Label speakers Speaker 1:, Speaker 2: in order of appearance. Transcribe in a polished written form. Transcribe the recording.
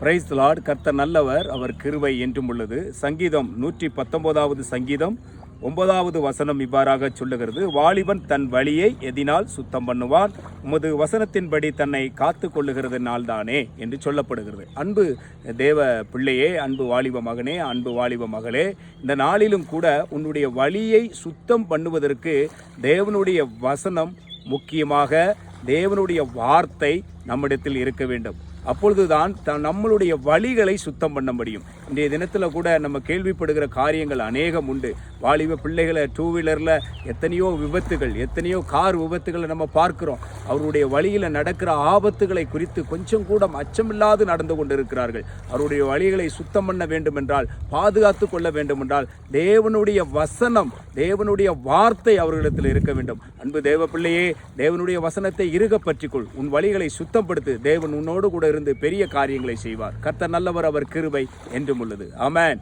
Speaker 1: Praise the Lord. கர்த்தர் நல்லவர், அவர் கிருபை என்றும் உள்ளது. சங்கீதம் 119வது சங்கீதம் 9வது வசனம் இவ்வாறாக சொல்லுகிறது: வாலிபன் தன் வழியை எதினால் சுத்தம் பண்ணுவான், உமது வசனத்தின்படி தன்னை காத்து கொள்ளுகிறதுனால் தானே என்று சொல்லப்படுகிறது. அன்பு தேவ பிள்ளையே, அன்பு வாலிப மகனே, அன்பு வாலிப மகளே, இந்த நாளிலும் கூட உன்னுடைய வழியை சுத்தம் பண்ணுவதற்கு தேவனுடைய வசனம் முக்கியமாக, தேவனுடைய வார்த்தை நம்மிடத்தில் இருக்க வேண்டும். அப்பொழுதுதான் நம்மளுடைய வழிகளை சுத்தம் பண்ண முடியும். இன்றைய தினத்தில் கூட நம்ம கேள்விப்படுகிற காரியங்கள் அநேகம் உண்டு. வாலிப பிள்ளைகளை டூ வீலரில் எத்தனையோ விபத்துகள், எத்தனையோ கார் விபத்துகளை நம்ம பார்க்கிறோம். அவருடைய வழியில் நடக்கிற ஆபத்துகளை குறித்து கொஞ்சம் கூட அச்சமில்லாது நடந்து கொண்டிருக்கிறார்கள். அவருடைய வழிகளை சுத்தம் பண்ண வேண்டும் என்றால், பாதுகாத்து கொள்ள வேண்டும் என்றால், தேவனுடைய வசனம், தேவனுடைய வார்த்தை அவர்களிடத்தில் இருக்க வேண்டும். அன்பு தேவ பிள்ளையே, தேவனுடைய வசனத்தை இறுக பற்றிக்கொள், உன் வழிகளை சுத்தப்படுத்து. தேவன் உன்னோடு கூட இருந்து பெரிய காரியங்களை செய்வார். கர்த்தர் நல்லவர், அவர் கிருபை என்றும் உள்ளது. ஆமென்.